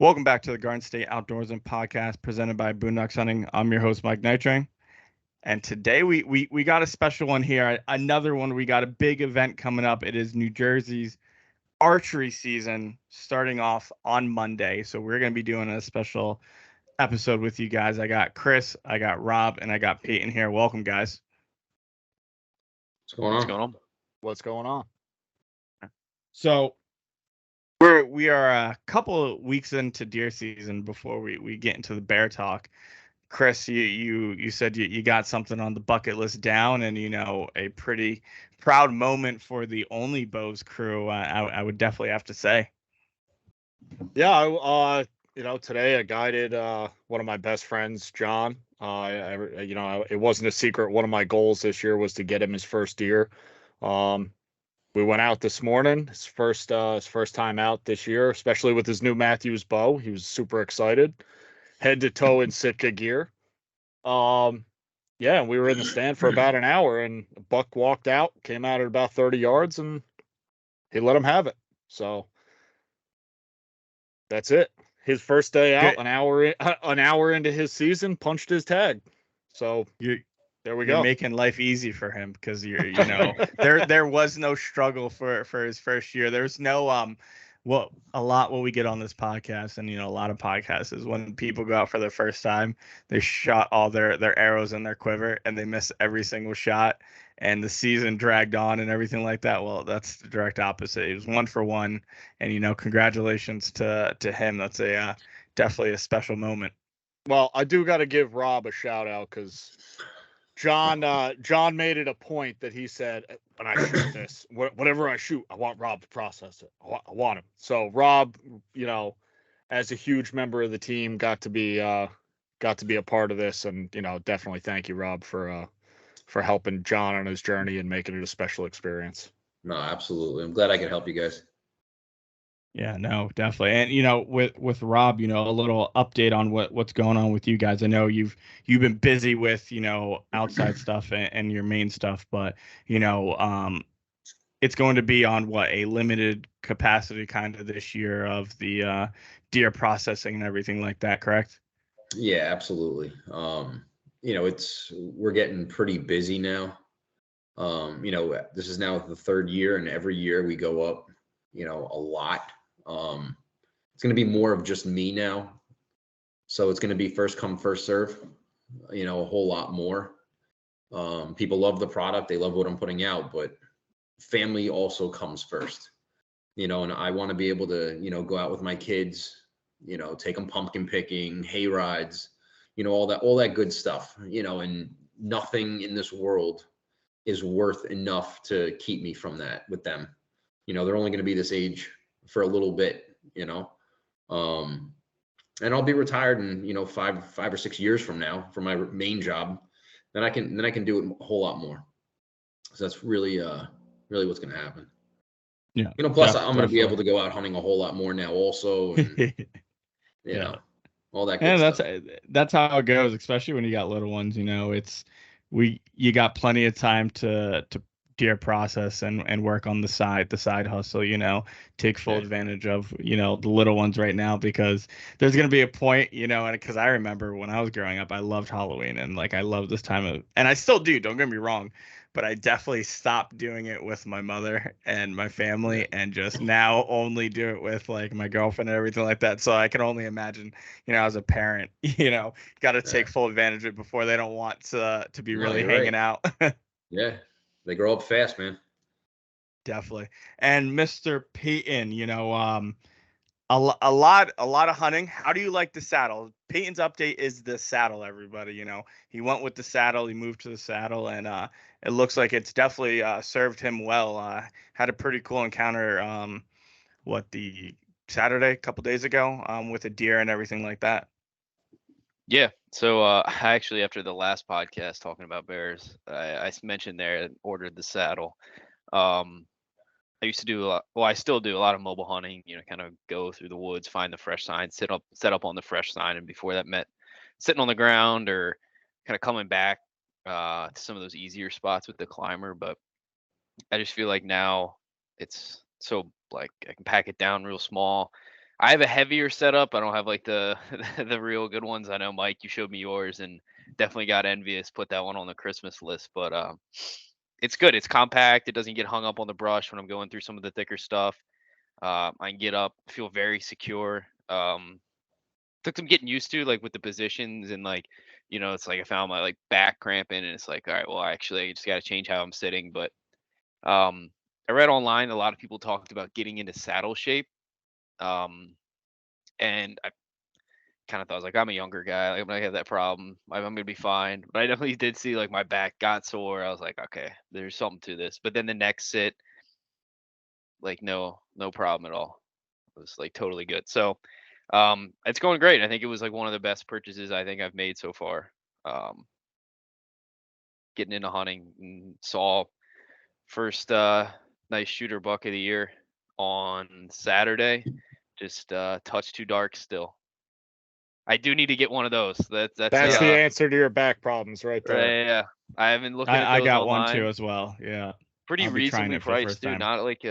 Welcome back to the Garden State Outdoors and Podcast presented by Boondocks Hunting. I'm your host, Mike Nitrain. And today we got a special one here. Another one. We got a big event coming up. It is New Jersey's archery season starting off on Monday. So we're going to be doing a special episode with you guys. I got Chris, I got Rob, and I got Peyton here. Welcome, guys. What's going on? What's going on? So we are a couple of weeks into deer season before we get into the bear talk. Chris, you said you got something on the bucket list down, and a pretty proud moment for the Only Bows crew. I would definitely have to say. Yeah, today I guided one of my best friends, John. It wasn't a secret. One of my goals this year was to get him his first deer. We went out this morning, his first time out this year, especially with his new Matthews bow. He was super excited, head to toe in Sitka gear. And we were in the stand for about an hour, and a buck walked out, came out at about 30 yards, and he let him have it. So that's it. His first day out, an hour into his season, punched his tag. So there we go. You're making life easy for him because there was no struggle for his first year. There's no what we get on this podcast, and a lot of podcasts, is when people go out for their first time, they shot all their arrows in their quiver and they miss every single shot, and the season dragged on and everything like that. Well, that's the direct opposite. It was 1 for 1, and congratulations to him. That's definitely a special moment. Well, I do got to give Rob a shout out because John made it a point that he said, when I shoot this, whatever I shoot, I want Rob to process it. I want him. So Rob, as a huge member of the team, got to be a part of this, and definitely thank you, Rob, for helping John on his journey and making it a special experience. No, absolutely. I'm glad I could help you guys. Yeah, no, definitely. And with Rob, a little update on what's going on with you guys. I know you've been busy with, outside stuff and your main stuff, but it's going to be on a limited capacity kind of this year of the deer processing and everything like that, correct? Yeah, absolutely. We're getting pretty busy now. This is now the third year, and every year we go up, a lot. It's going to be more of just me now. So it's going to be first come, first serve, a whole lot more. People love the product. They love what I'm putting out, but family also comes first, and I want to be able to, go out with my kids, take them pumpkin picking, hay rides, all that good stuff, and nothing in this world is worth enough to keep me from that with them. They're only going to be this age for a little bit, and I'll be retired in, 5 or 6 years from now from my main job. Then I can do it a whole lot more. So that's really what's going to happen. Yeah. Plus I'm going to be able to go out hunting a whole lot more now also. And, all that good stuff. That's how it goes, especially when you got little ones. You got plenty of time to deer process and work on the side hustle, take full advantage of, the little ones right now, because there's going to be a point, and because I remember when I was growing up, I loved Halloween, and I love this time and I still do, don't get me wrong, but I definitely stopped doing it with my mother and my family, and just now only do it with my girlfriend and everything like that. So I can only imagine, as a parent, got to take full advantage of it before they don't want to be really hanging out. Yeah. They grow up fast, man. Definitely. And Mr. Peyton, a lot of hunting. How do you like the saddle? Peyton's update is the saddle, everybody. He went with the saddle. He moved to the saddle, and it looks like it's definitely served him well. Had a pretty cool encounter, the Saturday, a couple days ago, with a deer and everything like that. Yeah. So I actually, after the last podcast talking about bears, I mentioned there I ordered the saddle. I used to do a lot. Well, I still do a lot of mobile hunting. Kind of go through the woods, find the fresh sign, set up on the fresh sign, and before that meant sitting on the ground or kind of coming back to some of those easier spots with the climber. But I just feel like now it's so I can pack it down real small. I have a heavier setup. I don't have like the the real good ones. I know, Mike, you showed me yours and definitely got envious. Put that one on the Christmas list, but it's good. It's compact. It doesn't get hung up on the brush when I'm going through some of the thicker stuff. I can get up, feel very secure. Took some getting used to, like with the positions and like, it's like I found my like back cramping and it's like, all right, well, actually, I just got to change how I'm sitting. But I read online a lot of people talked about getting into saddle shape. And I kind of thought I was like, I'm a younger guy, like, I'm gonna have that problem. I'm gonna be fine. But I definitely did see like my back got sore. I was like, okay, there's something to this. But then the next sit, like no problem at all. It was like totally good. So it's going great. I think it was like one of the best purchases I think I've made so far. Getting into hunting and saw first nice shooter buck of the year on Saturday. Just touch too dark still. I do need to get one of those. That's That's the answer to your back problems right there. Yeah. I haven't looked at those I got online. one too as well. Yeah. Pretty I'll be trying reasonably it for the priced first too. time. Not like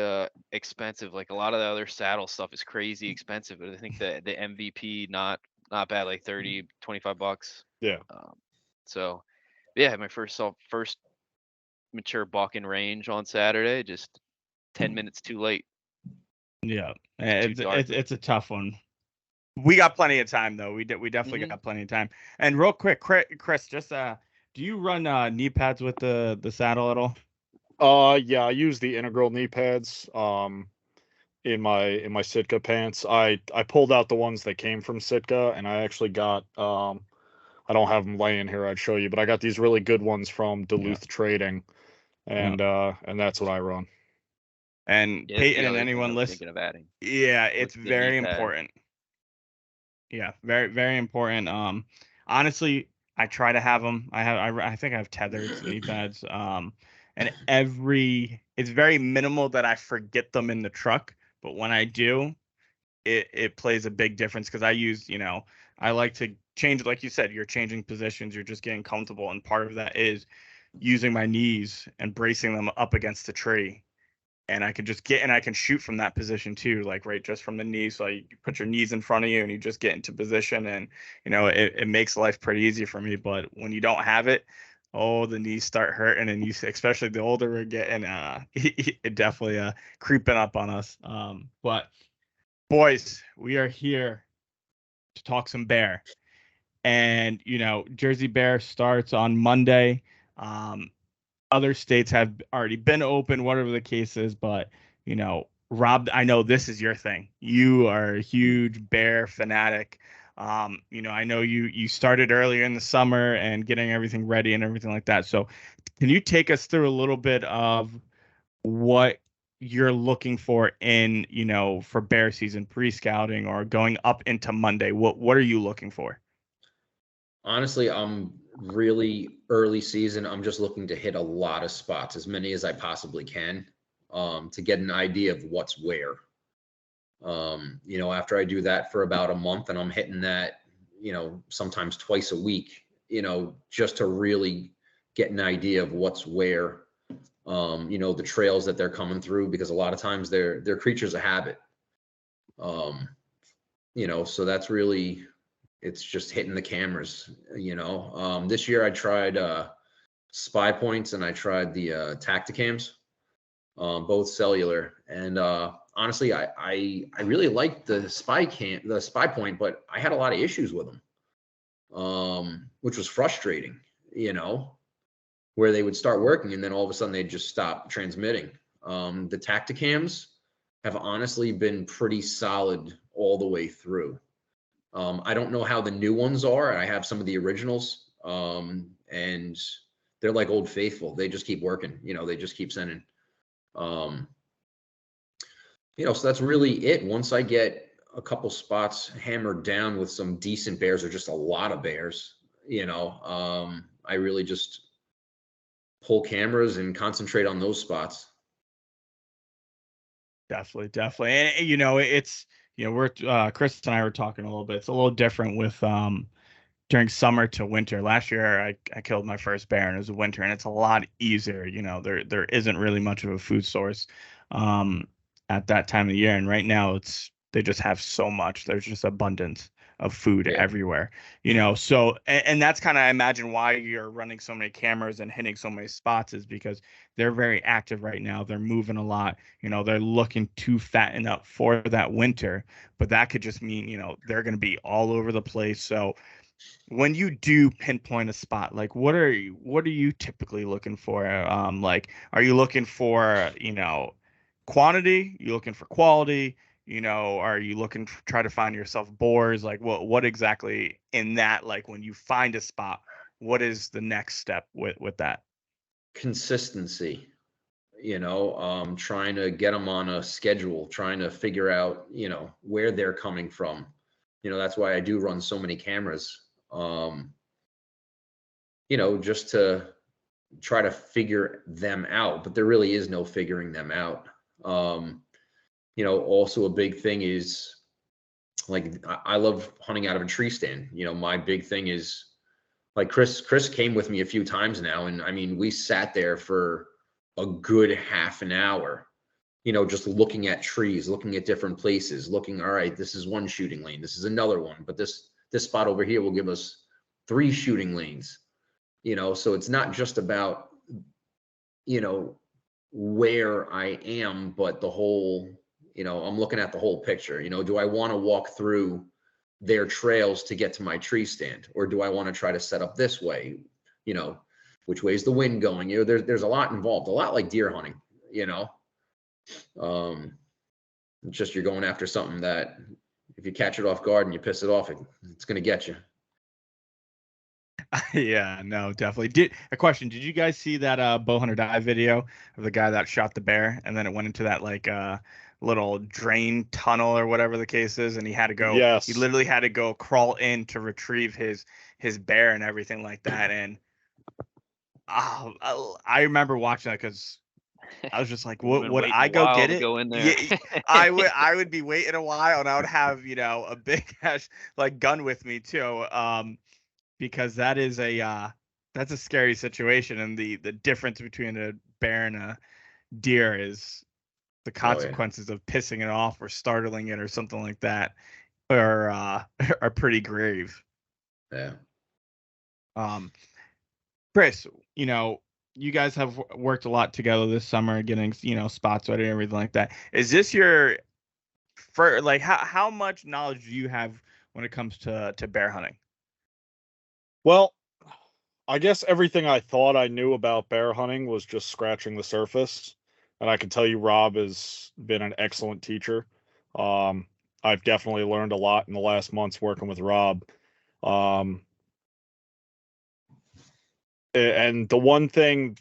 expensive. Like a lot of the other saddle stuff is crazy expensive, but I think the MVP not bad, like 30, $25. Yeah. So yeah, my first mature buck in range on Saturday, just 10 minutes too late. Yeah. Too dark. It's a tough one. We got plenty of time though. We definitely got plenty of time. And real quick, Chris, just do you run knee pads with the saddle at all? Yeah, I use the integral knee pads in my Sitka pants. I pulled out the ones that came from Sitka, and I actually got I don't have them laying here, I'd show you, but I got these really good ones from Duluth Trading, and that's what I run. And Yeah, Peyton the and other thing anyone I was listening, thinking of adding. yeah, it's the very knee pad. important. Yeah, very very important. Honestly, I try to have them. I think I have tethered knee pads. And it's very minimal that I forget them in the truck, but when I do, it plays a big difference because I use, I like to change, like you said, you're changing positions, you're just getting comfortable, and part of that is using my knees and bracing them up against the tree. And I can shoot from that position too, like right just from the knees. So you put your knees in front of you and you just get into position, and it makes life pretty easy for me. But when you don't have it, oh, the knees start hurting, and especially the older we're getting, it definitely creeping up on us. But boys, we are here to talk some bear, and Jersey Bear starts on Monday. Other states have already been open, whatever the case is, but Rob, I know this is your thing. You are a huge bear fanatic. I know you started earlier in the summer and getting everything ready and everything like that. So can you take us through a little bit of what you're looking for in, for bear season, pre-scouting or going up into Monday? What are you looking for? Honestly, I'm really early season. I'm just looking to hit a lot of spots, as many as I possibly can, to get an idea of what's where. After I do that for about a month and I'm hitting that, sometimes twice a week, just to really get an idea of what's where, the trails that they're coming through, because a lot of times they're creatures of habit. So that's really, it's just hitting the cameras, This year I tried spy points and I tried the Tacticams, both cellular. And honestly, I really liked the spy point, but I had a lot of issues with them, which was frustrating, where they would start working and then all of a sudden they'd just stop transmitting. The Tacticams have honestly been pretty solid all the way through. I don't know how the new ones are. I have some of the originals, and they're like Old Faithful. They just keep working. They just keep sending. So that's really it. Once I get a couple spots hammered down with some decent bears or just a lot of bears, I really just pull cameras and concentrate on those spots. Definitely. And it's, we're Chris and I were talking a little bit. It's a little different with during summer to winter. Last year I killed my first bear and it was winter, and it's a lot easier. There isn't really much of a food source at that time of the year. And right now it's they just have so much. There's just abundance of food Yeah. everywhere, so and that's kind of, I imagine, why you're running so many cameras and hitting so many spots, is because they're very active right now. They're moving a lot. They're looking to fatten up for that winter, but that could just mean, they're going to be all over the place. So when you do pinpoint a spot, like what are you typically looking for? Like, are you looking for, quantity? You looking for quality? Are you looking to try to find yourself bores? Like what exactly in that, like when you find a spot, what is the next step with that? Consistency, trying to get them on a schedule, trying to figure out, where they're coming from. That's why I do run so many cameras. Just to try to figure them out, but there really is no figuring them out. Also a big thing is, like, I love hunting out of a tree stand. My big thing is, like, Chris came with me a few times now, and I mean, we sat there for a good half an hour, just looking at trees, looking at different places, looking, all right, this is one shooting lane, this is another one, but this spot over here will give us 3 shooting lanes. So it's not just about, where I am, but the whole, I'm looking at the whole picture. Do I want to walk through their trails to get to my tree stand, or do I want to try to set up this way? Which way is the wind going? There's a lot involved, a lot like deer hunting. Just you're going after something that if you catch it off guard and you piss it off, it's going to get you. Yeah, no, definitely. A question, did you guys see that bow hunter dive video of the guy that shot the bear and then it went into that like little drain tunnel or whatever the case is, and he had to go, Yes. he literally had to go crawl in to retrieve his bear and everything like that. And I remember watching that because I was just like, Been would waiting I a go while get to it? go in there. Yeah, I would be waiting a while, and I would have, a big ass like gun with me too. Because that's a scary situation, and the difference between a bear and a deer is the consequences of pissing it off or startling it or something like that are are pretty grave. Yeah. Chris, you guys have worked a lot together this summer, getting spots ready and everything like that. Is this your like how much knowledge do you have when it comes to bear hunting? Well, I guess everything I thought I knew about bear hunting was just scratching the surface. And I can tell you Rob has been an excellent teacher. I've definitely learned a lot in the last months working with Rob. And the one thing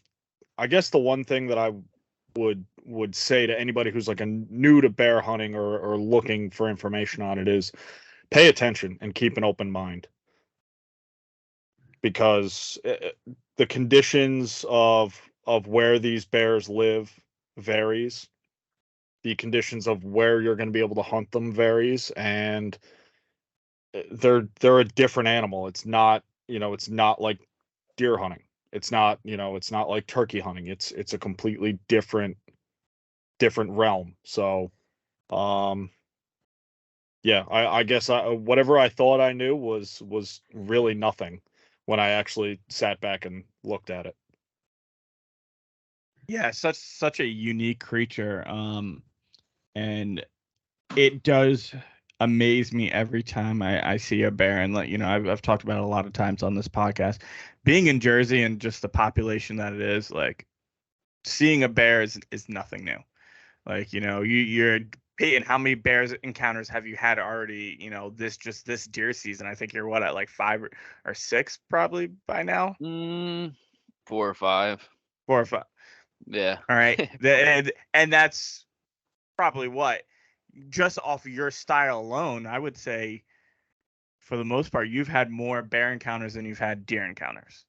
that I would say to anybody who's like a new to bear hunting or looking for information on it is pay attention and keep an open mind. Because the conditions of where these bears live varies. The conditions of where you're going to be able to hunt them varies, and they're a different animal. It's not like deer hunting. It's not like turkey hunting. It's a completely different realm. So, yeah, I guess whatever I thought I knew was really nothing when I actually sat back and looked at it. Yeah, such a unique creature. And it does amaze me every time I see a bear. And like, I've talked about it a lot of times on this podcast. Being in Jersey and just the population that it is, like seeing a bear is nothing new. Like, you're Peyton, how many bears encounters have you had already, this deer season? I think you're what, at like 5 or 6 probably by now? 4 or 5. 4 or 5. Yeah. All right. And that's probably what, just off of your style alone, I would say for the most part, you've had more bear encounters than you've had deer encounters.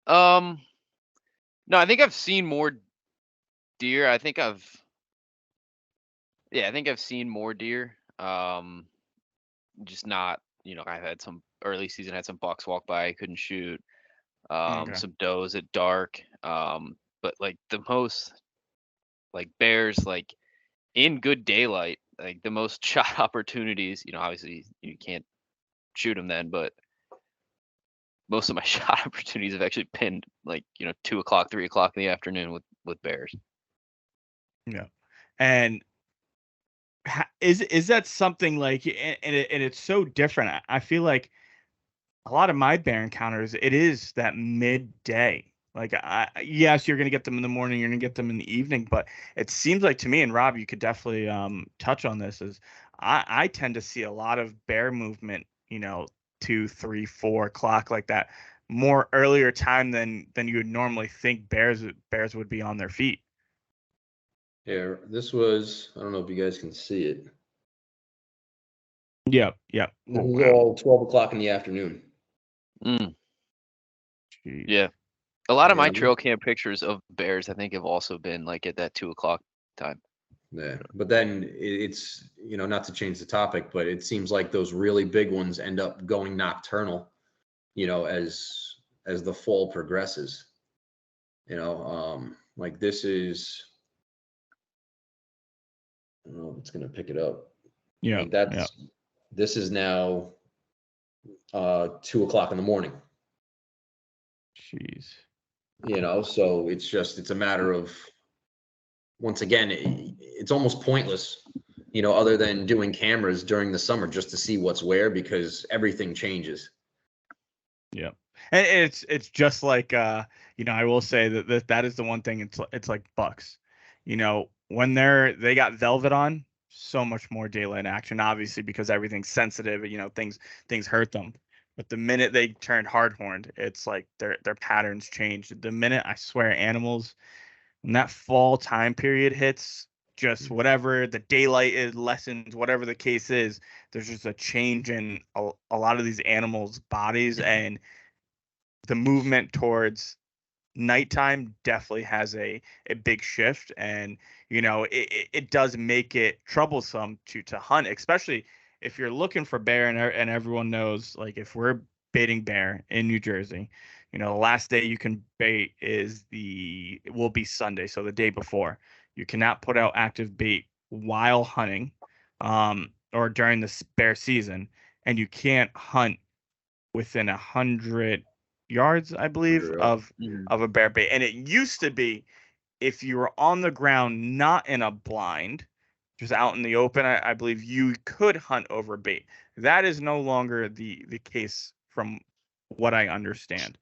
No, I think I've seen more deer. I think I've seen more deer. Just not, I've had some early season, had some bucks walk by, I couldn't shoot. Okay. Some does at dark. But like the most like bears, like in good daylight, like the most shot opportunities, obviously you can't shoot them then, but most of my shot opportunities have actually been like 2 o'clock, 3 o'clock in the afternoon with bears. Yeah, and is that something like, and it's so different. I feel like a lot of my bear encounters, it is that midday. Like, yes, you're gonna get them in the morning, you're gonna get them in the evening, but it seems like to me, and Rob, you could definitely touch on this, is I tend to see a lot of bear movement, 2, 3, 4 o'clock, like that, more earlier time than you would normally think bears would be on their feet. Yeah, this was, I don't know if you guys can see it. Yep. This Oh, was wow. all 12 o'clock in the afternoon. Mm, Jeez. yeah. A lot of my Yeah. trail cam pictures of bears, I think, have also been like at that 2 o'clock time. Yeah, but then it's, not to change the topic, but it seems like those really big ones end up going nocturnal, as the fall progresses. Like this is, I don't know if it's gonna pick it up. Yeah. Like this is now 2 o'clock in the morning. Jeez. So it's a matter of, once again, it's almost pointless, other than doing cameras during the summer just to see what's where, because everything changes. Yeah. And it's just like I will say that is the one thing. It's like bucks. When they got velvet on, so much more daylight action, obviously, because everything's sensitive, things hurt them. But the minute they turned hard horned, it's like their patterns changed. The minute, I swear, animals, when that fall time period hits, just whatever the daylight is lessens, whatever the case is, there's just a change in a lot of these animals' bodies, and the movement towards nighttime definitely has a big shift. And it does make it troublesome to hunt, especially if you're looking for bear, and everyone knows, like, if we're baiting bear in New Jersey, the last day you can bait will be Sunday, so the day before. You cannot put out active bait while hunting, or during the bear season, and you can't hunt within 100 yards, I believe, of a bear bait. And it used to be, if you were on the ground, not in a blind, just out in the open, I believe you could hunt over bait. That is no longer the case, from what I understand,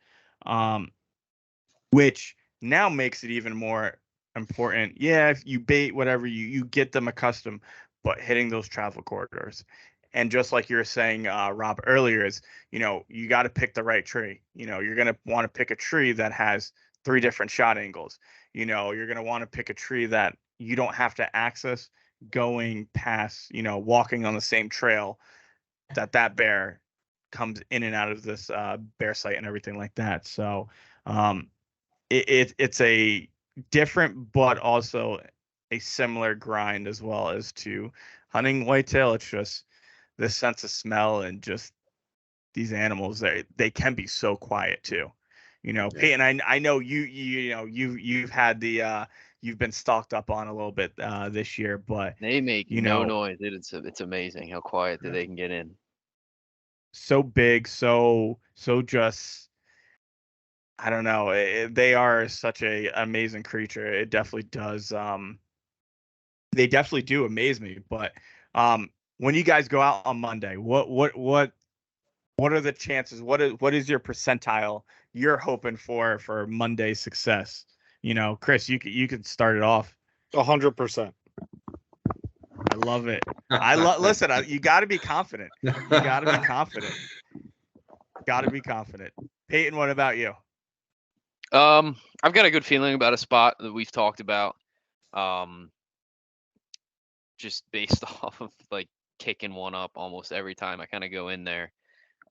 which now makes it even more important. Yeah, if you bait whatever, you get them accustomed, but hitting those travel corridors. And just like you were saying, Rob, earlier, is, you got to pick the right tree. You're going to want to pick a tree that has 3 different shot angles. You're going to want to pick a tree that you don't have to access going past, walking on the same trail that bear comes in and out of this bear site and everything like that. So it's a different, but also a similar grind as well as to hunting whitetail. It's just the sense of smell, and just these animals, they can be so quiet too. Peyton, I know you've had you've been stalked up on a little bit this year, but They make no noise. It's amazing how quiet that they can get in. So big, so just, I don't know. They are such a amazing creature. It definitely does. They definitely do amaze me. But when you guys go out on Monday, what are the chances? What is your percentile you're hoping for Monday success? Chris, you could start it off. 100%. I love it. Listen. You got to be confident. You got to be confident. Got to be confident. Peyton, what about you? I've got a good feeling about a spot that we've talked about. Just based off of like kicking one up almost every time I kind of go in there.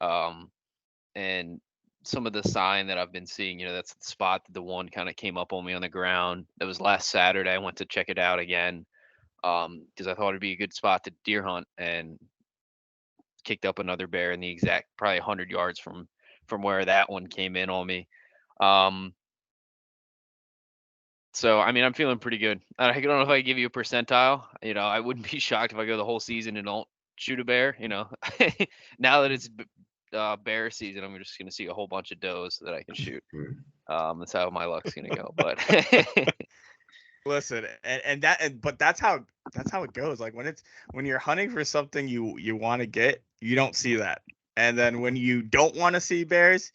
And some of the sign that I've been seeing, that's the spot that the one kind of came up on me on the ground. That was last Saturday. I went to check it out again, because I thought it'd be a good spot to deer hunt, and kicked up another bear in the exact, probably 100 yards from where that one came in on me. So, I mean, I'm feeling pretty good. I don't know if I give you a percentile. I wouldn't be shocked if I go the whole season and don't shoot a bear. Now that it's bear season, I'm just going to see a whole bunch of does that I can shoot. That's how my luck's going to go. But listen, but that's how it goes. Like when you're hunting for something you want to get, you don't see that. And then when you don't want to see bears,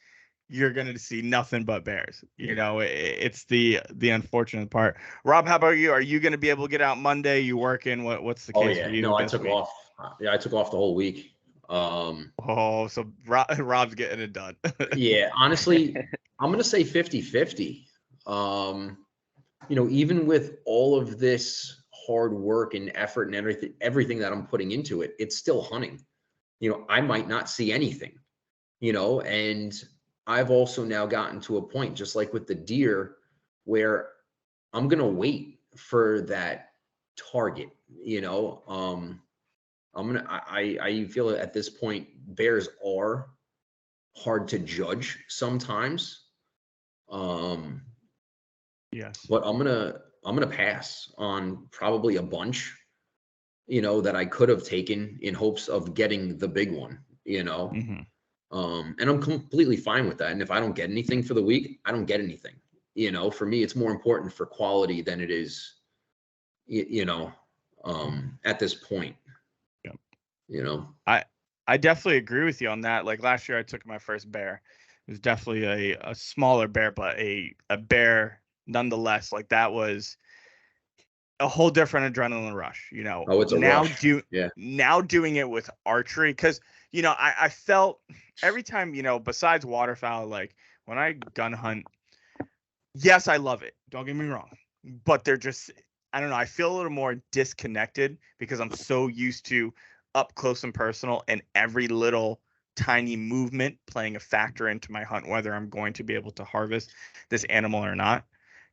you're going to see nothing but bears. It's the unfortunate part. Rob, how about you? Are you going to be able to get out Monday? You working? What's the case for you? No, I took off. I took off the whole week. So Rob's getting it done. Yeah, honestly, I'm going to say 50-50. Even with all of this hard work and effort and everything that I'm putting into it, it's still hunting. I might not see anything, and I've also now gotten to a point, just like with the deer, where I'm going to wait for that target, I feel at this point, bears are hard to judge sometimes. Yes. But I'm gonna pass on probably a bunch, that I could have taken in hopes of getting the big one, Mm-hmm. And I'm completely fine with that. And if I don't get anything for the week, I don't get anything. For me, it's more important for quality than it is, at this point. Yeah. I definitely agree with you on that. Like last year, I took my first bear. It was definitely a smaller bear, but a bear nonetheless. Like that was a whole different adrenaline rush. Oh, it's a rush. Now doing it with archery, because I felt every time, besides waterfowl, like when I gun hunt, yes, I love it. Don't get me wrong, but they're just, I don't know. I feel a little more disconnected because I'm so used to up close and personal, and every little tiny movement playing a factor into my hunt, whether I'm going to be able to harvest this animal or not.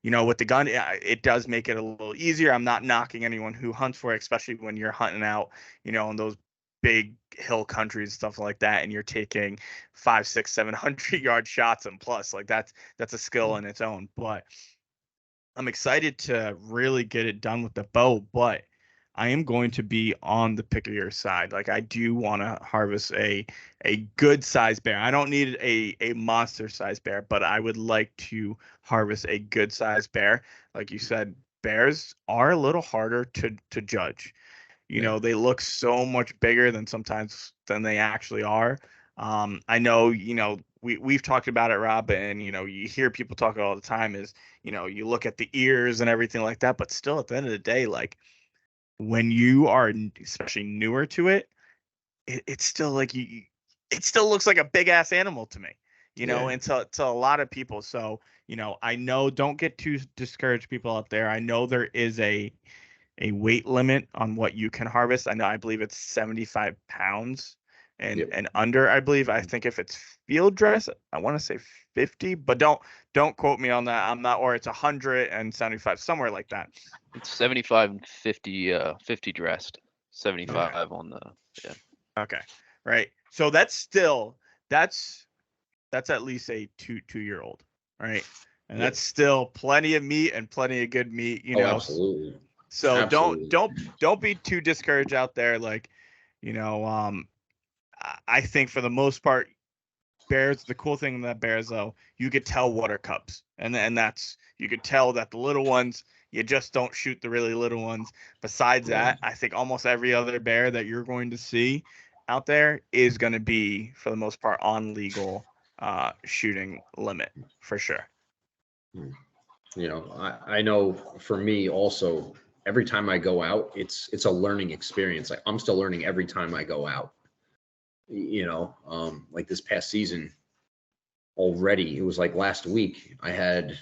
With the gun, it does make it a little easier. I'm not knocking anyone who hunts for it, especially when you're hunting out, in those big hill countries, stuff like that, and you're taking 500, 600, 700 yard shots and plus. Like that's a skill in its own. But I'm excited to really get it done with the bow, but I am going to be on the pickier side. Like I do want to harvest a good size bear. I don't need a monster size bear, but I would like to harvest a good size bear. Like you said, bears are a little harder to judge. They look so much bigger than they actually are. I know, we've talked about it, Rob, and you hear people talk all the time is, you look at the ears and everything like that, but still at the end of the day, like when you are especially newer to it, it's still like it still looks like a big ass animal to me, and to a lot of people. So, I know, don't get too discouraged, people out there. I know there is a weight limit on what you can harvest. I believe it's 75 pounds and under. I think if it's field dress, I want to say 50, but don't quote me on that. I'm not, or it's 175, somewhere like that. It's 75 and 50 dressed. 75 on the Okay. Right. So that's at least a 2-year-old, right? And that's still plenty of meat and plenty of good meat, Absolutely. So Absolutely. don't be too discouraged out there. Like, I think for the most part, bears, the cool thing that bears, though, you could tell what are cubs, and that's, you could tell that the little ones, you just don't shoot the really little ones. Besides that, I think almost every other bear that you're going to see out there is going to be, for the most part, on legal shooting limit for sure. I know for me also, every time I go out, it's a learning experience. Like I'm still learning every time I go out. Like this past season already, it was like last week, I had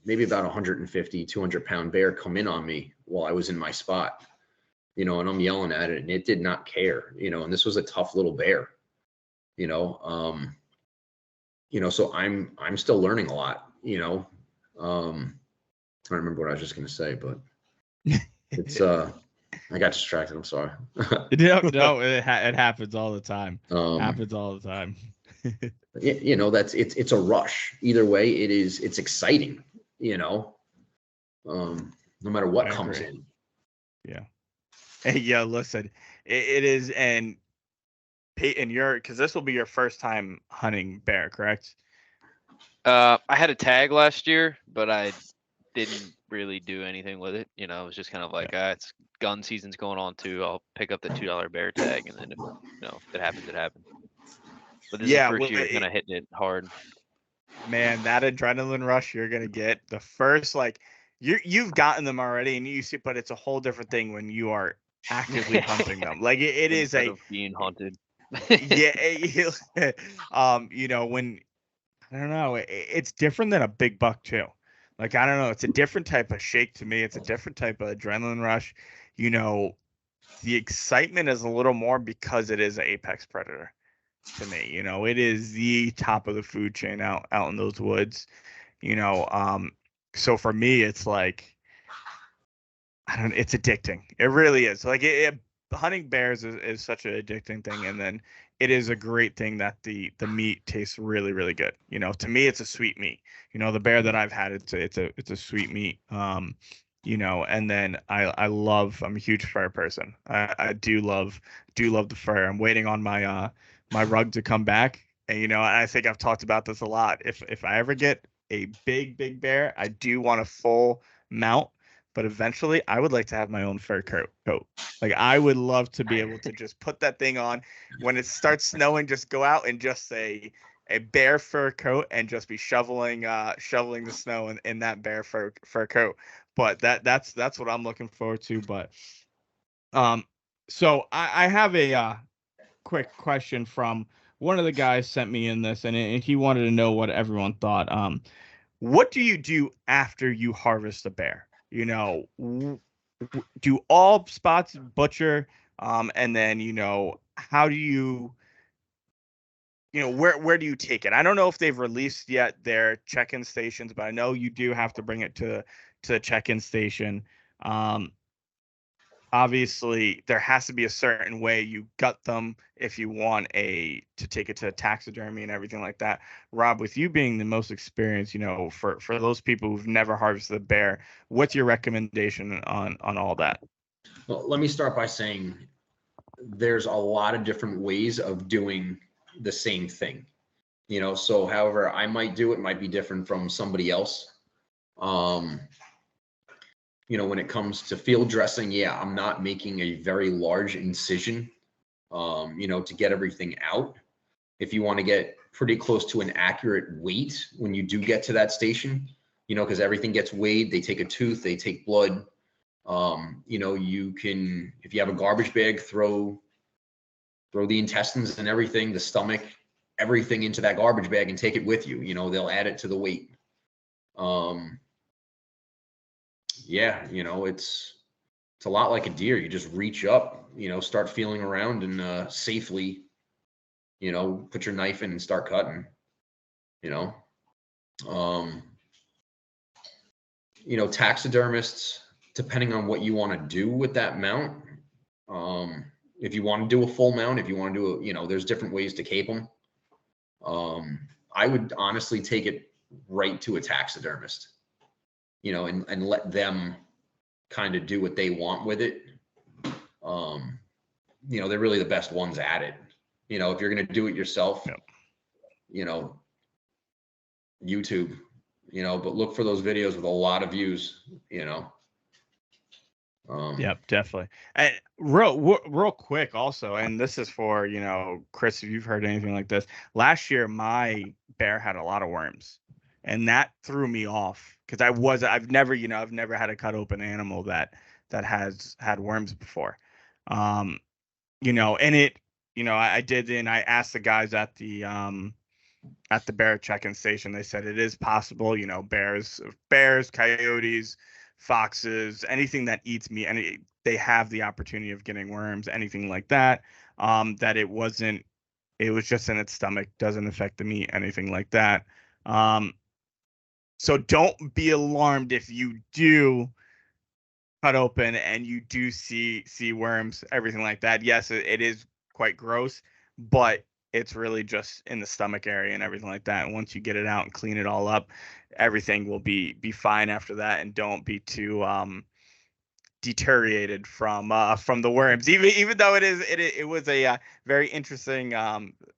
maybe about 150, 200 pound bear come in on me while I was in my spot, and I'm yelling at it and it did not care, and this was a tough little bear, so I'm still learning a lot, I don't remember what I was just going to say, but it's, I got distracted. I'm sorry. No, it happens all the time. It's a rush. Either way, it's exciting, no matter what comes in. Yeah. Hey, yeah, listen, it is, and Peyton, because this will be your first time hunting bear, correct? I had a tag last year, but I didn't really do anything with it. You know, it was just kind of like, it's gun season's going on too. I'll pick up the $2 bear tag, and then if it happens, it happens. But this is the first year kind of hitting it hard. Man, that adrenaline rush you're gonna get the first, like, you've gotten them already, and you see, but it's a whole different thing when you are actively hunting them. Like it is Instead of being hunted. Yeah, when, I don't know, it's different than a big buck too. Like, I don't know, it's a different type of shake to me. It's a different type of adrenaline rush. The excitement is a little more because it is an apex predator to me. It is the top of the food chain out in those woods. So for me, it's like, it's addicting. It really is. Like, hunting bears is such an addicting thing, and then it is a great thing that the meat tastes really, really good. To me, it's a sweet meat. The bear that I've had, it's a sweet meat. And then I'm a huge fur person. I do love the fur. I'm waiting on my rug to come back, and I think I've talked about this a lot. If I ever get a big bear, I do want a full mount. But eventually, I would like to have my own fur coat. Like, I would love to be able to just put that thing on when it starts snowing. Just go out and just a bear fur coat and just be shoveling the snow in that bear fur coat. But that's what I'm looking forward to. But so I have a quick question from one of the guys sent me in this, and he wanted to know what everyone thought. What do you do after you harvest a bear? Do all spots butcher? And then, how do you, where do you take it? I don't know if they've released yet their check-in stations, but I know you do have to bring it to the check-in station. Obviously, there has to be a certain way you gut them if you want to take it to taxidermy and everything like that. Rob, with you being the most experienced, for those people who've never harvested a bear, what's your recommendation on all that? Well, let me start by saying there's a lot of different ways of doing the same thing. So however I might do it might be different from somebody else. When it comes to field dressing, I'm not making a very large incision, to get everything out. If you want to get pretty close to an accurate weight when you do get to that station, because everything gets weighed, they take a tooth, they take blood. You can, if you have a garbage bag, throw the intestines and everything, the stomach, everything into that garbage bag and take it with you. They'll add it to the weight. It's a lot like a deer. You just reach up, start feeling around and safely, put your knife in and start cutting. Taxidermists, depending on what you want to do with that mount. If you want to do a full mount, if you want to do there's different ways to cape them. I would honestly take it right to a taxidermist. And let them kind of do what they want with it. They're really the best ones at it. If you're going to do it yourself, YouTube, but look for those videos with a lot of views, Yep, definitely. And real quick also, and this is for, Chris, if you've heard anything like this, last year, my bear had a lot of worms. And that threw me off because I've never had a cut open animal that has had worms before. And it, I did, and I asked the guys at the bear check-in station. They said it is possible, bears, coyotes, foxes, anything that eats meat, they have the opportunity of getting worms, anything like that. That it was just in its stomach, doesn't affect the meat, anything like that. So don't be alarmed if you do cut open and you do see worms, everything like that. Yes, it is quite gross, but it's really just in the stomach area and everything like that. And once you get it out and clean it all up, everything will be fine after that. And don't be too deteriorated from the worms, even though it was a very interesting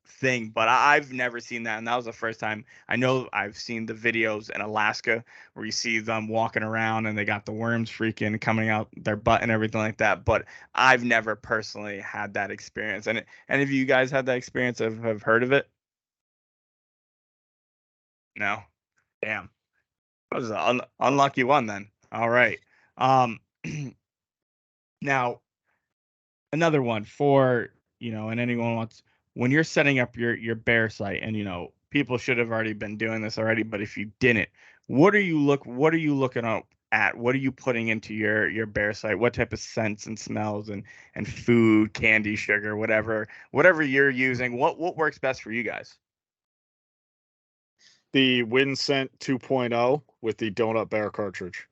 thing. But I've never seen that, and that was the first time. I know I've seen the videos in Alaska where you see them walking around and they got the worms freaking coming out their butt and everything like that, but I've never personally had that experience. And any of you guys had that experience, have heard of it? No. Damn, that was an unlucky one then. All right. um Now, another one for, and anyone wants, when you're setting up your bear site, and people should have already been doing this already, but if you didn't, what are you looking at? What are you putting into your bear site? What type of scents and smells and food, candy, sugar, whatever you're using? What works best for you guys? The Winscent 2.0 with the donut bear cartridge.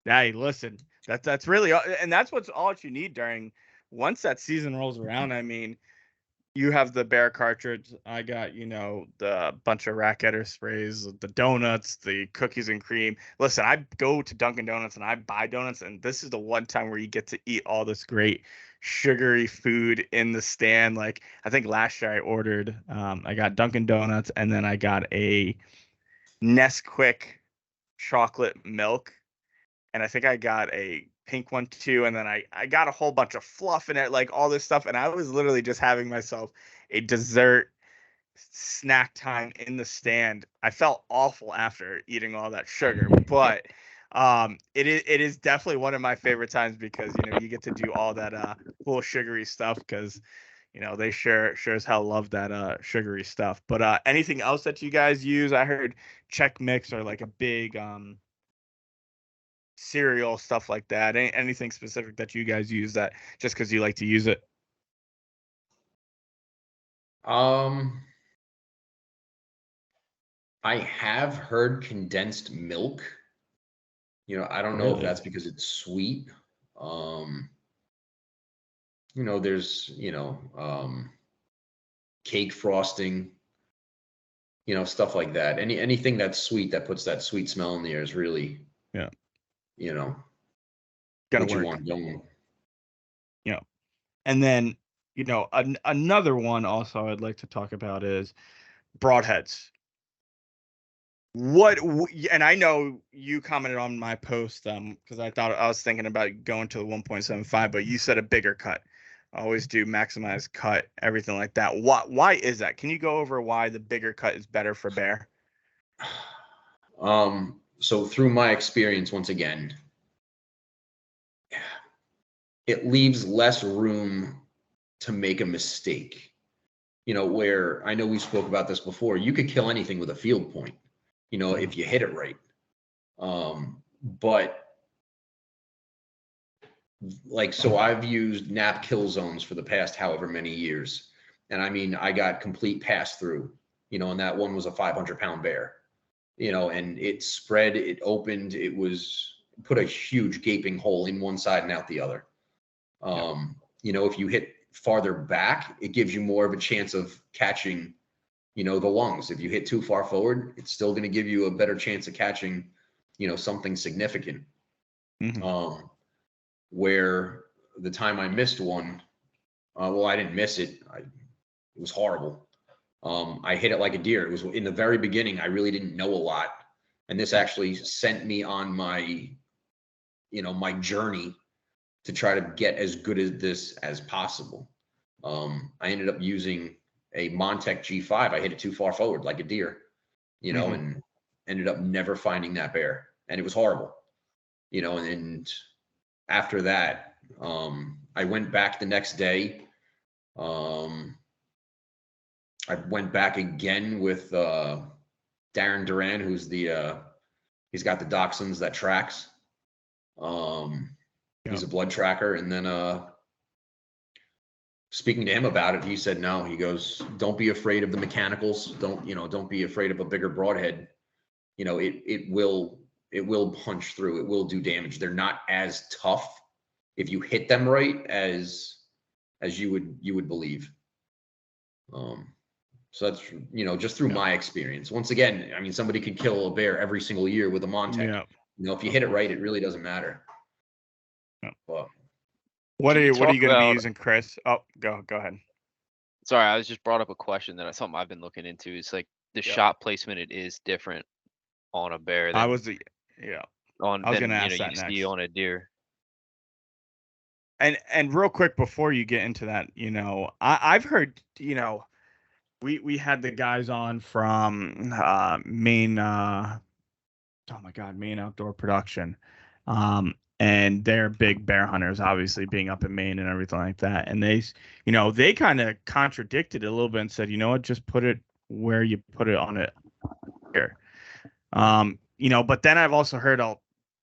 Hey, listen, that's really, and that's all you need once that season rolls around. I mean, you have the bear cartridge. I got, the bunch of racketter sprays, the donuts, the cookies and cream. Listen, I go to Dunkin' Donuts and I buy donuts, and this is the one time where you get to eat all this great sugary food in the stand. Like, I think last year I got Dunkin' Donuts, and then I got a Nesquik chocolate milk, and I think I got a pink one too, and then I got a whole bunch of fluff in it, like all this stuff, and I was literally just having myself a dessert snack time in the stand. I felt awful after eating all that sugar, but it is definitely one of my favorite times because you get to do all that cool sugary stuff, because they sure as hell love that sugary stuff. But anything else that you guys use? I heard Chex Mix or like a big cereal, stuff like that. Anything specific that you guys use that just because you like to use it? I have heard condensed milk. I don't know if Really? that's because it's sweet. There's, cake frosting, stuff like that. Anything that's sweet that puts that sweet smell in the air is really, Yeah, what gonna you work. want going. And then another one also I'd like to talk about is broadheads. And I know you commented on my post because I was thinking about going to the 1.75, but you said a bigger cut. I always do maximize cut, everything like that. Why is that? Can you go over why the bigger cut is better for bear? So through my experience, once again, it leaves less room to make a mistake. Where I know we spoke about this before, you could kill anything with a field point, if you hit it right. But so I've used nap kill zones for the past however many years. And I mean, I got complete pass through, and that one was a 500-pound bear, and it spread, it opened, put a huge gaping hole in one side and out the other. If you hit farther back, it gives you more of a chance of catching, the lungs. If you hit too far forward, it's still going to give you a better chance of catching, something significant. Mm-hmm. Where the time I missed one, I didn't miss it. It was horrible. I hit it like a deer. It was in the very beginning. I really didn't know a lot. And this actually sent me on my, my journey to try to get as good as this as possible. I ended up using a Montec G5. I hit it too far forward like a deer, and ended up never finding that bear. And it was horrible, and after that, I went back the next day. I went back again with Darren Duran, who's he's got the dachshunds that tracks. He's a blood tracker. And then speaking to him about it, he said, no, he goes, don't be afraid of the mechanicals. Don't be afraid of a bigger broadhead. It will punch through. It will do damage. They're not as tough if you hit them right as as you would believe. So that's, just through my experience. Once again, I mean, somebody could kill a bear every single year with a Montec. Yeah. If you hit it right, it really doesn't matter. Yeah. But what are you going to be about- using, Chris? Oh, go ahead. Sorry, I was just brought up a question that something I've been looking into. Is like the shot placement. It is different on a bear than I was going to ask that you next. see on a deer. And real quick before you get into that, I've heard, we had the guys on from Maine, Maine Outdoor Production. And they're big bear hunters, obviously being up in Maine and everything like that. And they kind of contradicted it a little bit and said, you know what, just put it where you put it on it here. But then I've also heard a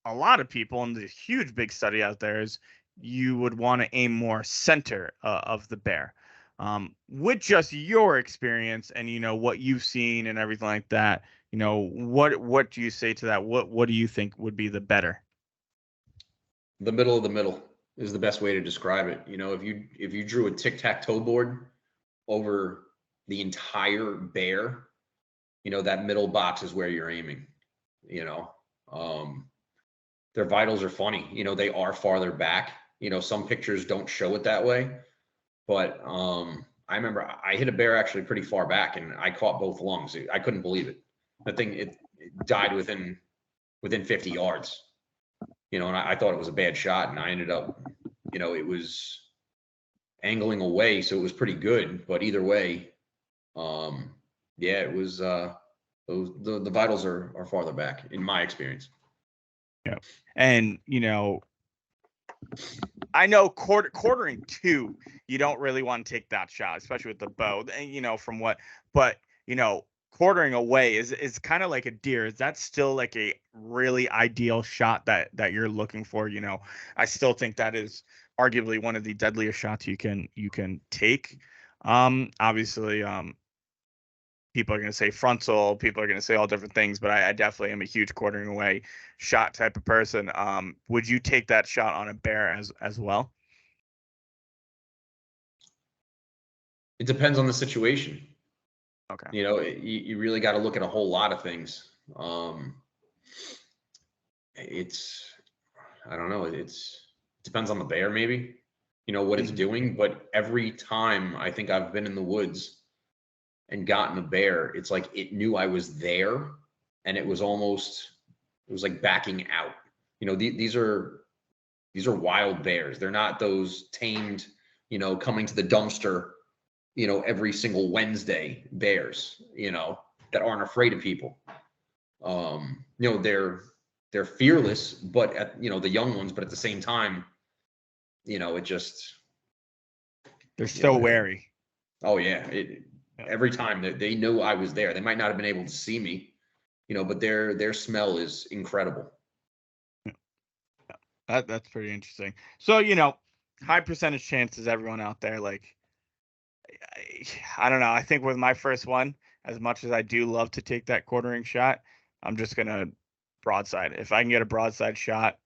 lot of people, and the huge big study out there is you would want to aim more center of the bear. With just your experience and what you've seen and everything like that, what do you say to that? What do you think would be the better? The middle of the middle is the best way to describe it. If you drew a tic-tac-toe board over the entire bear, that middle box is where you're aiming. Their vitals are funny. They are farther back. Some pictures don't show it that way, but I remember I hit a bear actually pretty far back, and I caught both lungs. I couldn't believe it. That thing, it died within 50 yards. And I thought it was a bad shot, and I ended up, it was angling away, so it was pretty good. But either way, it was the vitals are farther back in my experience. Yeah, and I know quartering two, you don't really want to take that shot, especially with the bow. And but quartering away is kind of like a deer. Is that still like a really ideal shot that you're looking for? I still think that is arguably one of the deadliest shots you can take. Obviously, people are going to say frontal, people are going to say all different things, but I definitely am a huge quartering away shot type of person. Would you take that shot on a bear as well? It depends on the situation. Okay. You really got to look at a whole lot of things. I don't know. It depends on the bear, maybe, what it's doing. But every time I think I've been in the woods and gotten a bear, it's like it knew I was there, and it was like backing out. These are wild bears. They're not those tamed, coming to the dumpster, every single Wednesday bears, that aren't afraid of people. They're fearless, but at, the young ones, but at the same time, it just, they're still wary. Oh yeah. Every time that they knew I was there, they might not have been able to see me, but their smell is incredible. That's pretty interesting. So, high percentage chances, everyone out there, like, I don't know. I think with my first one, as much as I do love to take that quartering shot, I'm just going to broadside. If I can get a broadside shot,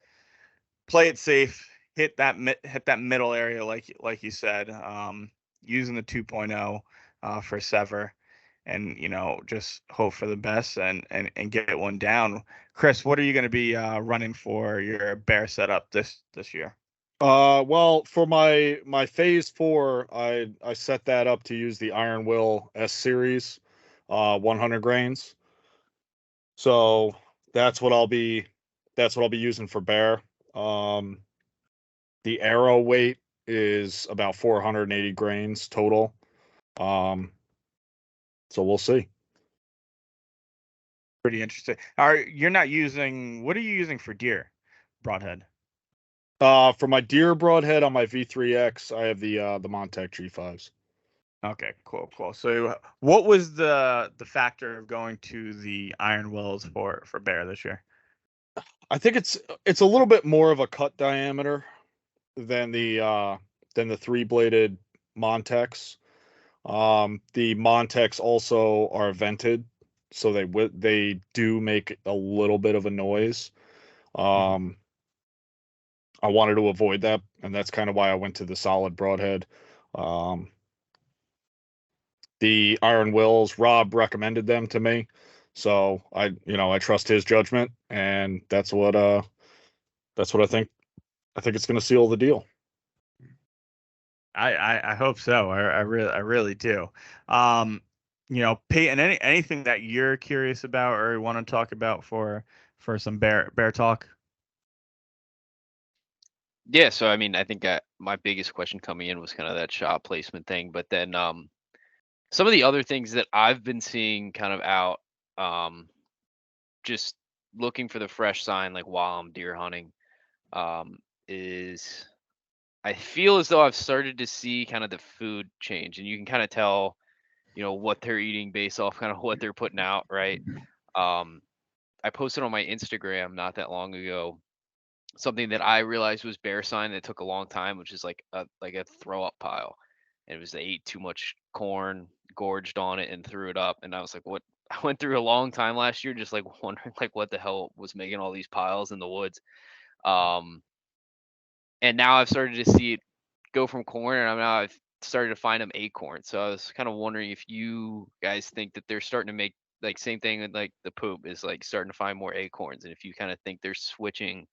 play it safe, hit that middle area, like you said, using the 2.0 for sever, and just hope for the best and get one down. Chris, what are you going to be running for your bear setup this year? Well, for my phase 4, I set that up to use the Iron Will S series, 100 grains. So that's what I'll be using for bear. The arrow weight is about 480 grains total. So we'll see. Pretty interesting. You're not using, what are you using for deer broadhead? For my deer broadhead on my V3X, I have the Montec G5s. Okay, cool. So what was the factor of going to the Iron Wills for bear this year? I think it's a little bit more of a cut diameter than the 3-bladed Montecs. The Montecs also are vented, so they do make a little bit of a noise. I wanted to avoid that, and that's kind of why I went to the solid broadhead. The Iron Wills, Rob recommended them to me, so I trust his judgment, and that's what I think. I think it's going to seal the deal. I hope so. I really do. Peyton, anything that you're curious about or want to talk about for some bear talk? Yeah, so I mean, I think my biggest question coming in was kind of that shot placement thing, but then some of the other things that I've been seeing kind of out, just looking for the fresh sign, like while I'm deer hunting, is I feel as though I've started to see kind of the food change, and you can kind of tell, what they're eating based off kind of what they're putting out, right? I posted on my Instagram not that long ago something that I realized was bear sign that took a long time, which is like a throw up pile. And it was they ate too much corn, gorged on it, and threw it up. And I was like, what? I went through a long time last year just like wondering like what the hell was making all these piles in the woods. And now I've started to see it go from corn, and I've started to find them acorns. So I was kind of wondering if you guys think that they're starting to make like same thing with like the poop is like starting to find more acorns, and if you kind of think they're switching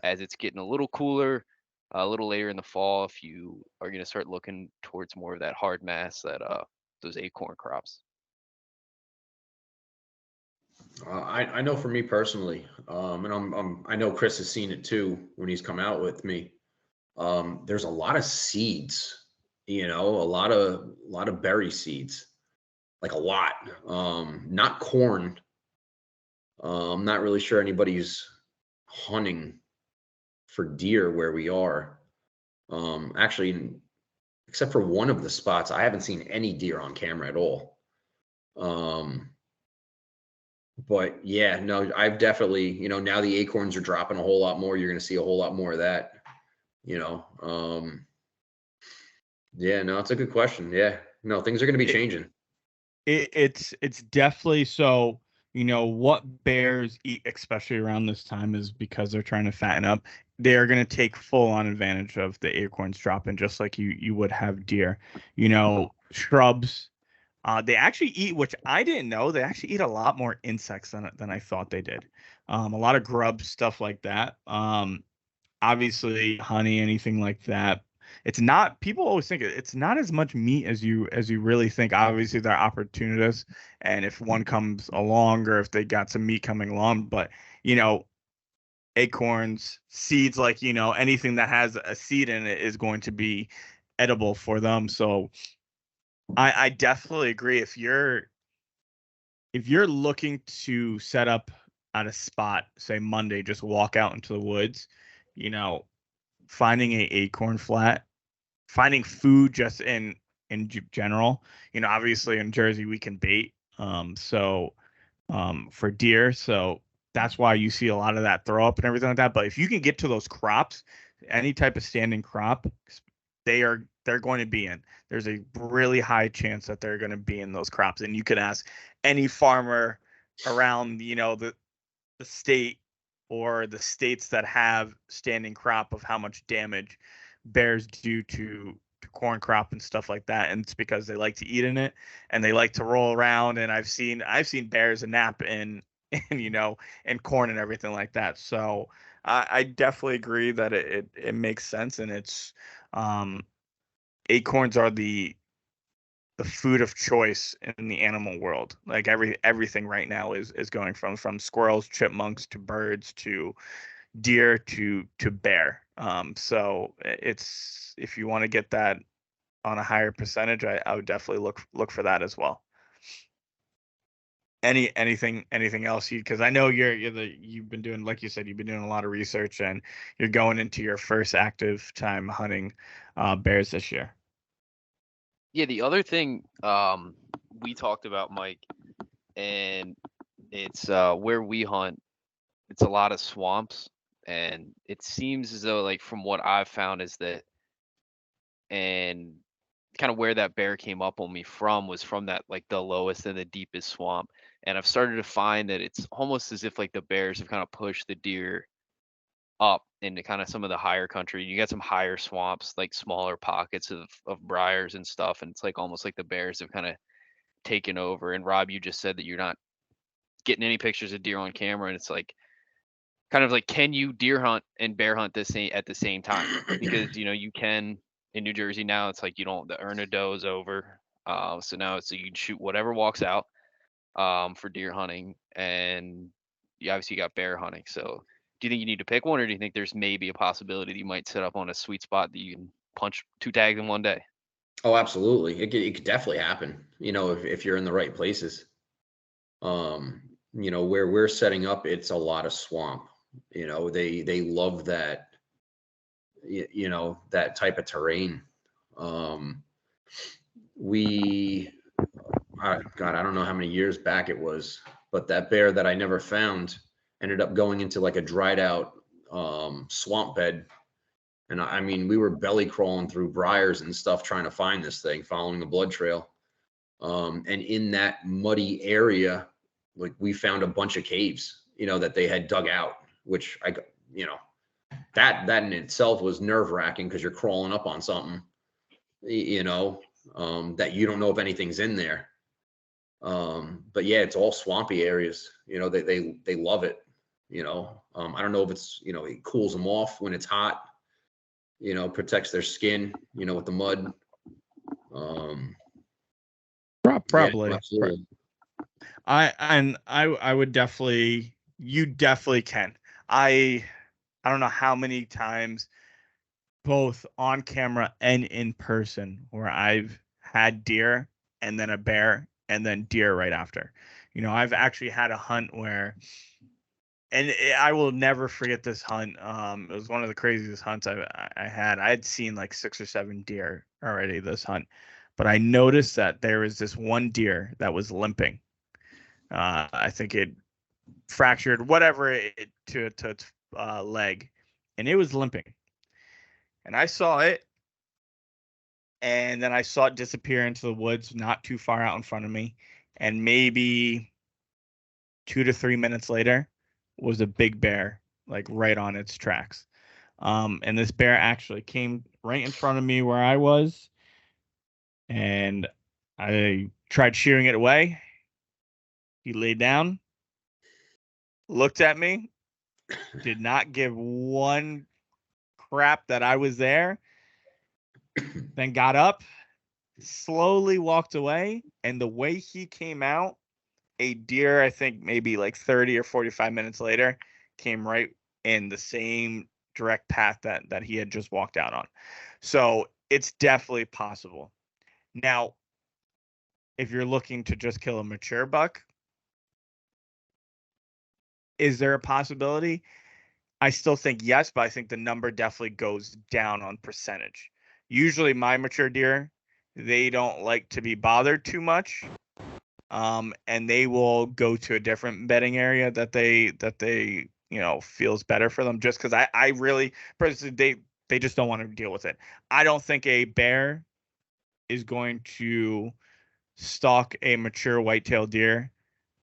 as it's getting a little cooler, a little later in the fall, if you are going to start looking towards more of that hard mass, that those acorn crops. I know for me personally, and I know Chris has seen it too when he's come out with me. There's a lot of seeds, a lot of berry seeds, like a lot. Not corn. I'm not really sure anybody's hunting for deer where we are. Actually, except for one of the spots, I haven't seen any deer on camera at all. But yeah, no, I've definitely, now the acorns are dropping a whole lot more. You're going to see a whole lot more of that, yeah, no, it's a good question. Yeah, no, things are going to be changing. It's definitely so. What bears eat, especially around this time, is because they're trying to fatten up. They are going to take full on advantage of the acorns dropping, just like you would have deer. Shrubs. They actually eat, which I didn't know. They actually eat a lot more insects than I thought they did. A lot of grubs, stuff like that. Obviously, honey, anything like that. It's not. People always think it's not as much meat as you really think. Obviously, they're opportunists, and if one comes along, or if they got some meat coming along, but acorns, seeds, like anything that has a seed in it is going to be edible for them. So I definitely agree. If you're looking to set up at a spot, say Monday, just walk out into the woods, finding a acorn flat, finding food just in general. Obviously in Jersey we can bait, for deer, so that's why you see a lot of that throw up and everything like that. But if you can get to those crops, any type of standing crop, they're going to be in. There's a really high chance that they're going to be in those crops. And you could ask any farmer around, the state or the states that have standing crop of how much damage bears do to corn crop and stuff like that. And it's because they like to eat in it and they like to roll around. And I've seen bears nap in in corn and everything like that. So I definitely agree that it makes sense. And it's acorns are the food of choice in the animal world. Like everything right now is going from squirrels, chipmunks to birds to deer to bear. So it's, if you want to get that on a higher percentage, I would definitely look for that as well. Anything else? Because I know you've been doing, like you said, you've been doing a lot of research and you're going into your first active time hunting bears this year. Yeah, the other thing we talked about, Mike, and it's where we hunt, it's a lot of swamps, and it seems as though, like, from what I've found is that, and kind of where that bear came up on me from was from that, like, the lowest and the deepest swamp. And I've started to find that it's almost as if like the bears have kind of pushed the deer up into kind of some of the higher country. You got some higher swamps, like smaller pockets of briars and stuff, and it's like almost like the bears have kind of taken over. And Rob, you just said that you're not getting any pictures of deer on camera, and it's like kind of like, can you deer hunt and bear hunt at the same time? Because you can in New Jersey now. It's like the earn a doe is over, so now it's you can shoot whatever walks out for deer hunting, and you obviously got bear hunting. So do you think you need to pick one, or do you think there's maybe a possibility that you might set up on a sweet spot that you can punch 2 tags in one day? Oh, absolutely. It could definitely happen, if you're in the right places. Where we're setting up, it's a lot of swamp. They love that, that type of terrain. God, I don't know how many years back it was, but that bear that I never found ended up going into like a dried out swamp bed. And I mean, we were belly crawling through briars and stuff trying to find this thing, following the blood trail. And in that muddy area, like we found a bunch of caves, that they had dug out, which that in itself was nerve wracking because you're crawling up on something, that you don't know if anything's in there. But yeah, it's all swampy areas, they love it. I don't know if it's, it cools them off when it's hot, protects their skin, with the mud. Probably. Yeah, absolutely. I would definitely, you definitely can. I don't know how many times, both on camera and in person, where I've had deer and then a bear and then deer right after. I've actually had a hunt where, and I will never forget this hunt. It was one of the craziest hunts I had. I had seen like 6 or 7 deer already this hunt, but I noticed that there was this one deer that was limping. I think it fractured whatever it to its leg, and it was limping. And I saw it, and then I saw it disappear into the woods not too far out in front of me. And maybe 2 to 3 minutes later was a big bear, like right on its tracks. And this bear actually came right in front of me where I was, and I tried shearing it away. He laid down, looked at me, did not give one crap that I was there, then got up, slowly walked away, and the way he came out, a deer, I think maybe like 30 or 45 minutes later, came right in the same direct path that he had just walked out on. So it's definitely possible. Now, if you're looking to just kill a mature buck, is there a possibility? I still think yes, but I think the number definitely goes down on percentage. Usually my mature deer, they don't like to be bothered too much. And they will go to a different bedding area that they feels better for them, just because I really personally they just don't want to deal with it. I don't think a bear is going to stalk a mature whitetail deer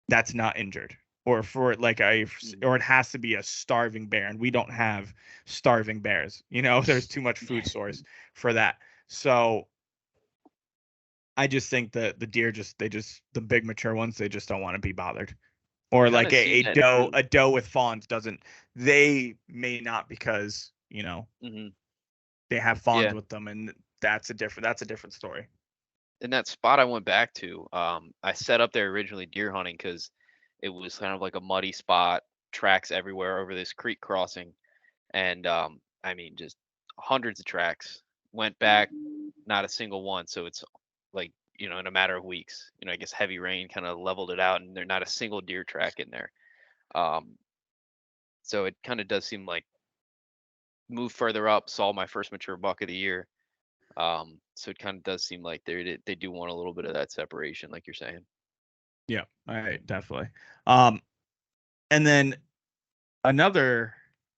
that's not injured, or for like or it has to be a starving bear, and we don't have starving bears. There's too much food source for that. So I just think that the deer the big mature ones, they just don't want to be bothered. Or like a doe with fawns they may not, because Mm-hmm. they have fawns with them, and that's a different story. In that spot I went back to, I set up there originally deer hunting because it was kind of like a muddy spot, tracks everywhere over this creek crossing, and I mean just hundreds of tracks. Went back, not a single one. So it's like in a matter of weeks, I guess heavy rain kind of leveled it out, and there's not a single deer track in there. So it kind of does seem like move further up, saw my first mature buck of the year. So it kind of does seem like they do want a little bit of that separation, like you're saying. Yeah, all right, definitely. And then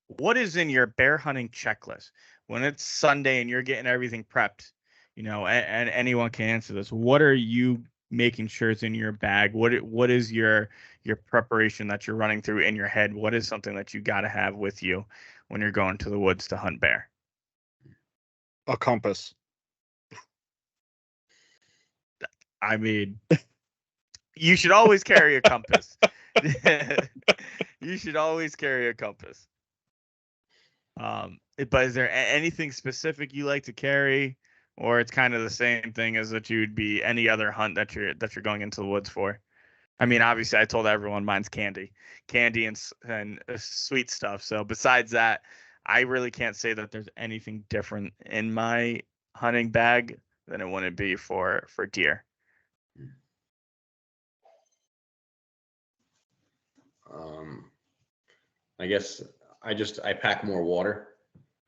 what is in your bear hunting checklist when it's Sunday and you're getting everything prepped? And anyone can answer this. What are you making sure is in your bag? What is your preparation that you're running through in your head? What is something that you got to have with you when you're going to the woods to hunt bear? A compass. I mean, you should always carry a compass. You should always carry a compass. But is there anything specific you like to carry, or it's kind of the same thing as that you would be any other hunt that you're going into the woods for? I mean, obviously, I told everyone mine's candy and sweet stuff. So besides that, I really can't say that there's anything different in my hunting bag than it wouldn't be for deer. I guess I pack more water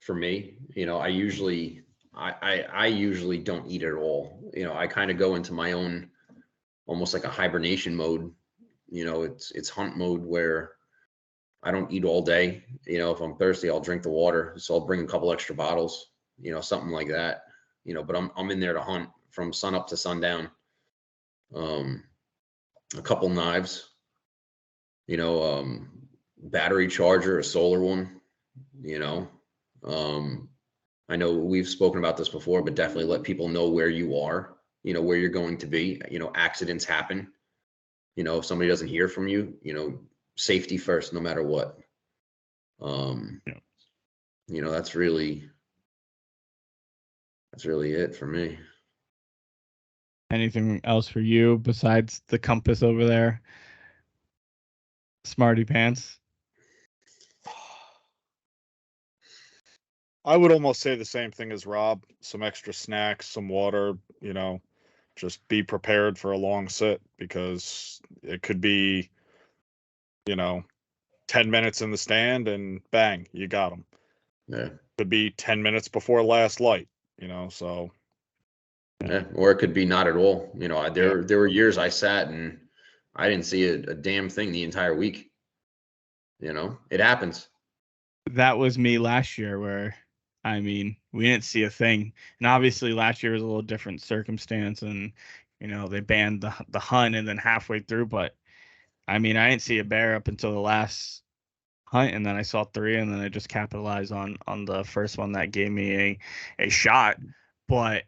for me. You know, I usually don't eat at all. You know, I kind of go into my own, almost like a hibernation mode. You know, it's hunt mode where I don't eat all day. You know, if I'm thirsty, I'll drink the water. So I'll bring a couple extra bottles, you know, something like that. You know, but I'm in there to hunt from sun up to sundown. A couple knives, you know, battery charger, a solar one, you know. I know we've spoken about this before, but definitely let people know where you are, you know, where you're going to be. You know, accidents happen. You know, if somebody doesn't hear from you, you know, safety first, no matter what. You know, that's really it for me. Anything else for you besides the compass over there? Smarty pants. I would almost say the same thing as Rob. Some extra snacks, some water, you know, just be prepared for a long sit, because it could be, you know, 10 minutes in the stand and bang, you got them. Yeah. Could be 10 minutes before last light, you know, so. Yeah. Or it could be not at all. You know, there were years I sat and I didn't see a damn thing the entire week. You know, it happens. That was me last year, where, I mean, we didn't see a thing. And obviously last year was a little different circumstance, and, you know, they banned the hunt and then halfway through. But I mean, I didn't see a bear up until the last hunt, and then I saw 3, and then I just capitalized on the first one that gave me a shot. But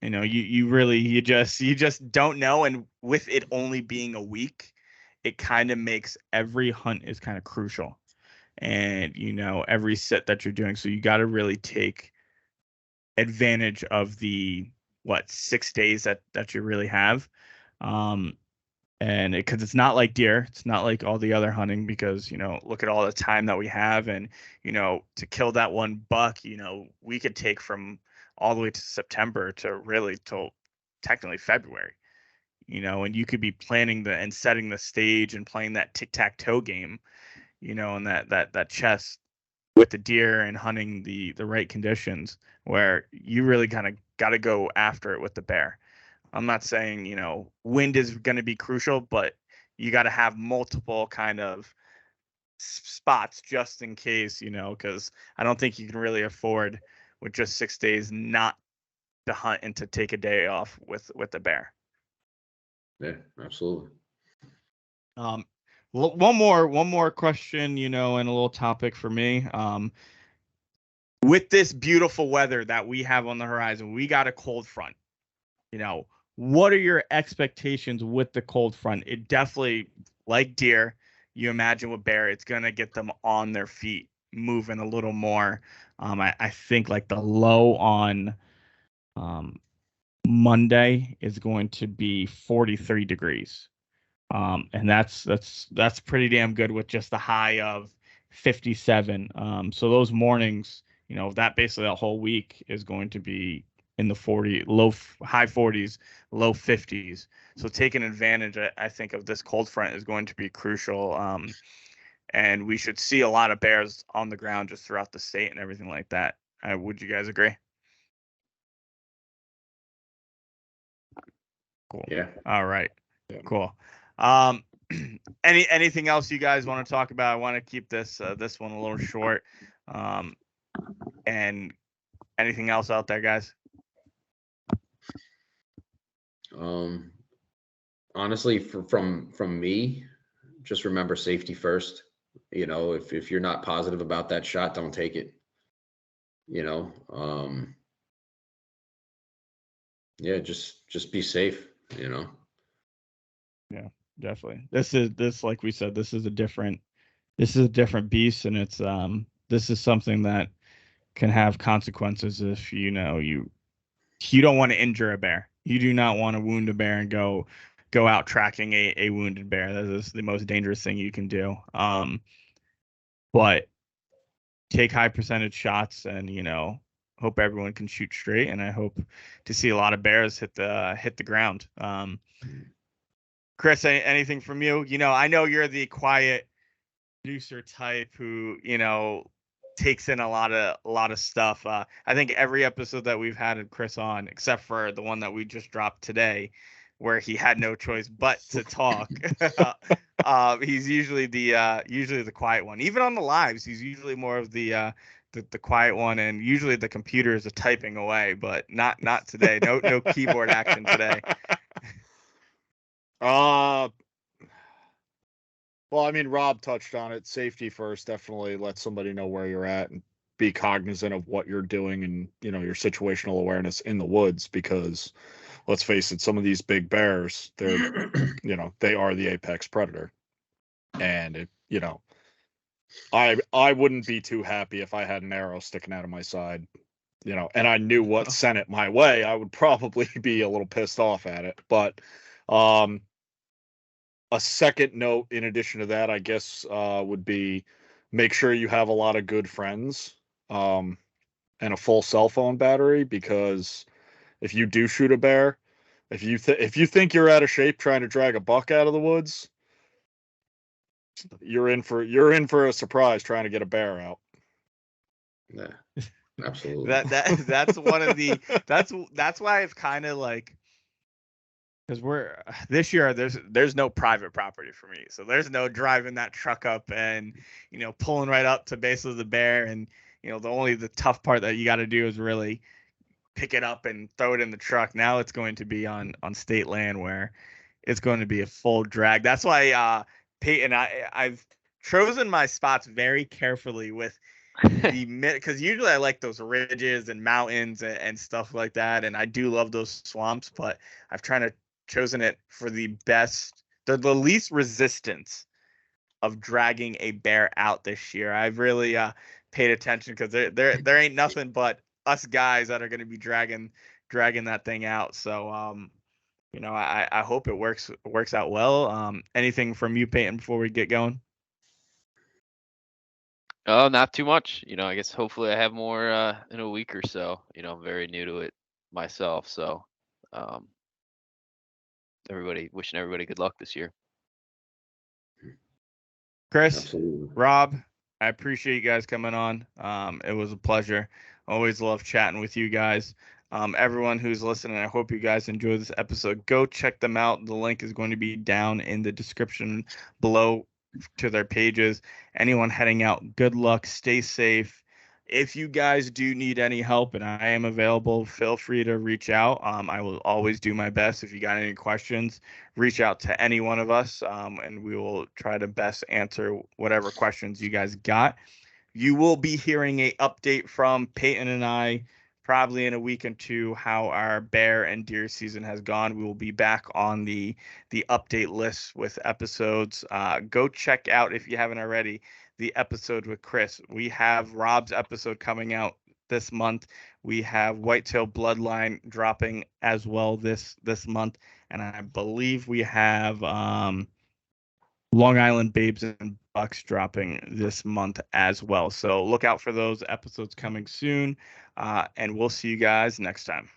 you know, you just don't know. And with it only being a week, it kind of makes every hunt is kind of crucial. And, you know, every sit that you're doing. So you got to really take advantage of the 6 days that you really have. And because it's not like deer, it's not like all the other hunting, because, you know, look at all the time that we have. And, you know, to kill that one buck, you know, we could take from all the way to September to really till technically February, you know. And you could be planning and setting the stage and playing that tic-tac-toe game, you know, and that chess with the deer and hunting the right conditions, where you really kind of got to go after it with the bear. I'm not saying, you know, wind is going to be crucial, but you got to have multiple kind of spots just in case, you know, because I don't think you can really afford with just 6 days not to hunt and to take a day off with the bear. Yeah, absolutely. One more question, you know, and a little topic for me. With this beautiful weather that we have on the horizon, we got a cold front. You know, what are your expectations with the cold front? It definitely, like deer, you imagine with bear, it's going to get them on their feet, moving a little more. I think like the low on Monday is going to be 43 degrees. And that's pretty damn good with just the high of 57. So those mornings, you know, that basically that whole week is going to be in the high 40s, low 50s. So taking advantage, I think, of this cold front is going to be crucial. And we should see a lot of bears on the ground just throughout the state and everything like that. Would you guys agree? Cool. Yeah. All right. Yeah. Cool. Anything else you guys want to talk about? I want to keep this one a little short. And anything else out there, guys? Honestly, from me, just remember safety first. You know, if you're not positive about that shot, don't take it. Yeah, just be safe, Yeah, definitely. This like we said, this is a different beast, and it's this is something that can have consequences if you don't want to injure a bear. You do not want to wound a bear and go out tracking a wounded bear. That is the most dangerous thing you can do. But take high percentage shots, and hope everyone can shoot straight, and I hope to see a lot of bears hit the ground. Chris, anything from you? I know you're the quiet producer type who takes in a lot of stuff. I think every episode that we've had Chris on, except for the one that we just dropped today, where he had no choice but to talk. He's usually the quiet one. Even on the lives, he's usually more of the quiet one, and usually the computer is typing away, but not today. No keyboard action today. Well, I mean, Rob touched on it. Safety first. Definitely let somebody know where you're at and be cognizant of what you're doing and, your situational awareness in the woods, because let's face it, some of these big bears, they're, they are the apex predator. And I wouldn't be too happy if I had an arrow sticking out of my side, and I knew what sent it my way. I would probably be a little pissed off at it. But, a second note in addition to that, I guess, would be make sure you have a lot of good friends, and a full cell phone battery, because if you do shoot a bear, if you think you're out of shape trying to drag a buck out of the woods, you're in for a surprise trying to get a bear out. Yeah, absolutely. that's one of the that's why it's kind of like, because we're this year there's no private property for me, so there's no driving that truck up and pulling right up to base of the bear, and the tough part that you got to do is really pick it up and throw it in the truck. Now it's going to be on state land where it's going to be a full drag. That's why Peyton, I've chosen my spots very carefully with because usually I like those ridges and mountains and stuff like that, and I do love those swamps, but I've chosen it for the least resistance of dragging a bear out this year. I've really paid attention, because there ain't nothing but us guys that are going to be dragging that thing out. So I hope it works out well. Anything from you, Peyton, before we get going? Oh, not too much. I guess hopefully I have more in a week or so. I'm very new to it myself, so wishing everybody good luck this year. Chris, Absolutely. Rob, I appreciate you guys coming on. It was a pleasure. Always love chatting with you guys. Everyone who's listening, I hope you guys enjoyed this episode. Go check them out. The link is going to be down in the description below to their pages. Anyone heading out, good luck. Stay safe. If you guys do need any help, and I am available, feel free to reach out. I will always do my best. If you got any questions, reach out to any one of us, and we will try to best answer whatever questions you guys got. You will be hearing an update from Peyton and I probably in a week or two how our bear and deer season has gone. We will be back on the update list with episodes. Go check out, if you haven't already, the episode with Chris. We have Rob's episode coming out this month. We have Whitetail Bloodline dropping as well this month, and I believe we have Long Island Babes and Bucks dropping this month as well. So look out for those episodes coming soon, and we'll see you guys next time.